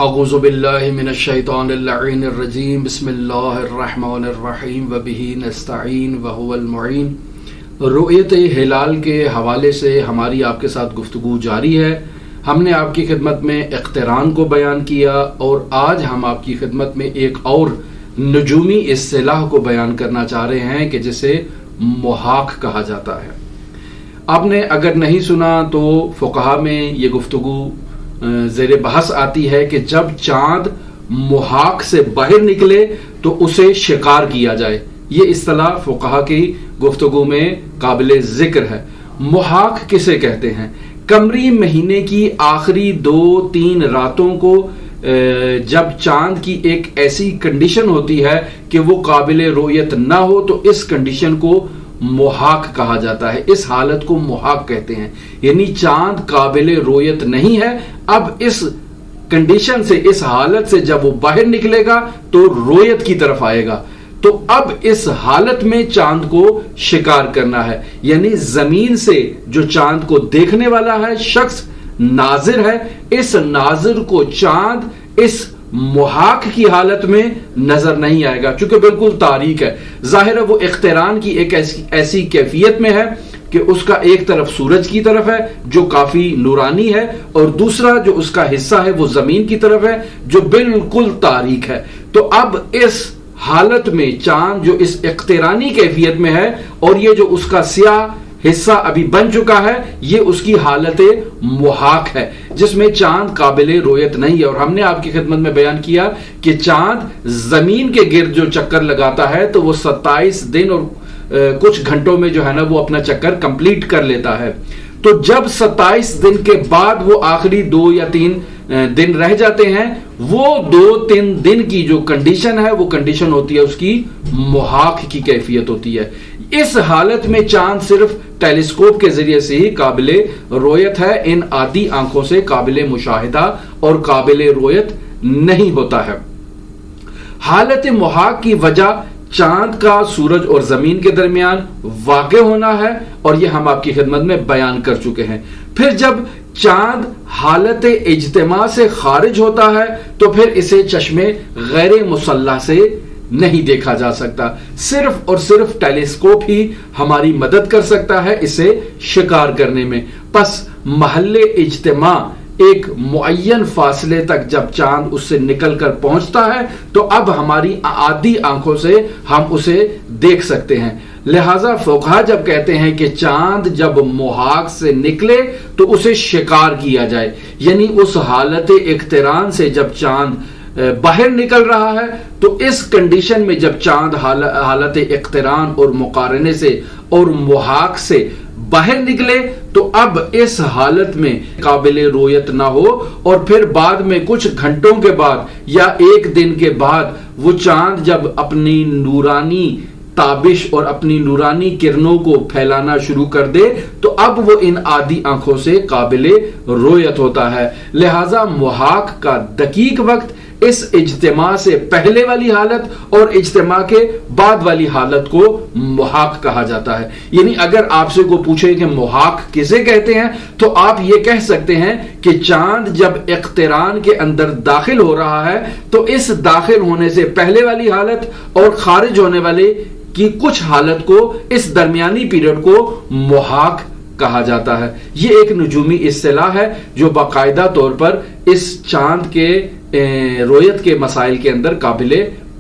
اعوذ باللہ من الشیطان اللعین الرجیم بسم اللہ الرحمن الرحیم وبہ نستعین وہو المعین۔ رؤیت ہلال کے حوالے سے ہماری آپ کے ساتھ گفتگو جاری ہے۔ ہم نے آپ کی خدمت میں اقتران کو بیان کیا اور آج ہم آپ کی خدمت میں ایک اور نجومی اصطلاح کو بیان کرنا چاہ رہے ہیں کہ جسے محاق کہا جاتا ہے۔ آپ نے اگر نہیں سنا تو فقہا میں یہ گفتگو زیر بحث آتی ہے کہ جب چاند محاق سے باہر نکلے تو اسے شکار کیا جائے۔ یہ اصطلاح فقہا کی گفتگو میں قابل ذکر ہے۔ محاق کسے کہتے ہیں؟ قمری مہینے کی آخری 2-3 راتوں کو جب چاند کی ایک ایسی کنڈیشن ہوتی ہے کہ وہ قابل رؤیت نہ ہو تو اس کنڈیشن کو محاق کہا جاتا ہے۔ اس حالت کو محاق کہتے ہیں، یعنی چاند قابل رؤیت نہیں ہے۔ اب اس کنڈیشن سے، اس حالت سے جب وہ باہر نکلے گا تو رؤیت کی طرف آئے گا۔ تو اب اس حالت میں چاند کو شکار کرنا ہے، یعنی زمین سے جو چاند کو دیکھنے والا ہے شخص ناظر ہے، اس ناظر کو چاند اس محاق کی حالت میں نظر نہیں آئے گا، چونکہ بالکل تاریک ہے۔ ظاہر ہے وہ اقتران کی ایک ایسی کیفیت میں ہے کہ اس کا ایک طرف سورج کی طرف ہے جو کافی نورانی ہے اور دوسرا جو اس کا حصہ ہے وہ زمین کی طرف ہے جو بالکل تاریک ہے۔ تو اب اس حالت میں چاند جو اس اقترانی کیفیت میں ہے اور یہ جو اس کا سیاہ حصہ ابھی بن چکا ہے، یہ اس کی حالت محاق ہے جس میں چاند قابل رؤیت نہیں ہے۔ اور ہم نے آپ کی خدمت میں بیان کیا کہ چاند زمین کے گرد جو چکر لگاتا ہے تو وہ 27 دن اور کچھ گھنٹوں میں جو ہے نا وہ اپنا چکر کمپلیٹ کر لیتا ہے۔ تو جب 27 دن کے بعد وہ آخری 2 یا 3 دن رہ جاتے ہیں، وہ 2-3 دن کی جو کنڈیشن ہے وہ کنڈیشن ہوتی ہے اس کی محاق کی کیفیت ہوتی ہے۔ اس حالت میں چاند صرف ٹیلیسکوپ کے ذریعے سے ہی قابل رؤیت ہے، ان عادی آنکھوں سے قابل مشاہدہ اور قابل رؤیت نہیں ہوتا ہے۔ حالت محاق کی وجہ چاند کا سورج اور زمین کے درمیان واقع ہونا ہے اور یہ ہم آپ کی خدمت میں بیان کر چکے ہیں۔ پھر جب چاند حالت اجتماع سے خارج ہوتا ہے تو پھر اسے چشمے غیر مسلح سے نہیں دیکھا جا سکتا، صرف اور صرف ٹیلیسکوپ ہی ہماری مدد کر سکتا ہے اسے شکار کرنے میں۔ پس محل اجتماع ایک معین فاصلے تک جب چاند اس سے نکل کر پہنچتا ہے تو اب ہماری عادی آنکھوں سے ہم اسے دیکھ سکتے ہیں۔ لہٰذا فقہا جب کہتے ہیں کہ چاند جب محاق سے نکلے تو اسے شکار کیا جائے، یعنی اس حالت اقتران سے جب چاند باہر نکل رہا ہے تو اس کنڈیشن میں جب چاند حالت اقتران اور مقارنے سے اور محاق سے باہر نکلے تو اب اس حالت میں قابل رؤیت نہ ہو اور پھر بعد میں کچھ گھنٹوں کے بعد یا 1 دن کے بعد وہ چاند جب اپنی نورانی تابش اور اپنی نورانی کرنوں کو پھیلانا شروع کر دے تو اب وہ ان عادی آنکھوں سے قابل رؤیت ہوتا ہے۔ لہٰذا محاق کا دقیق وقت اس اجتماع سے پہلے والی حالت اور اجتماع کے بعد والی حالت کو محاق کہا جاتا ہے۔ یعنی اگر آپ سے کوئی پوچھے کہ محاق کسے کہتے ہیں تو آپ یہ کہہ سکتے ہیں کہ چاند جب اقتران کے اندر داخل ہو رہا ہے تو اس داخل ہونے سے پہلے والی حالت اور خارج ہونے والے کی کچھ حالت کو، اس درمیانی پیریڈ کو محاق کہا جاتا ہے۔ یہ ایک نجومی اصطلاح ہے جو باقاعدہ طور پر اس چاند کے رؤیت کے مسائل کے اندر قابل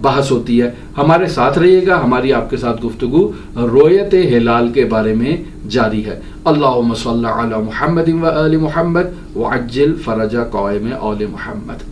بحث ہوتی ہے۔ ہمارے ساتھ رہیے گا، ہماری آپ کے ساتھ گفتگو رؤیت ہلال کے بارے میں جاری ہے۔ اللہم صلی علی محمد و آل محمد وعجل فرج قائم آل محمد۔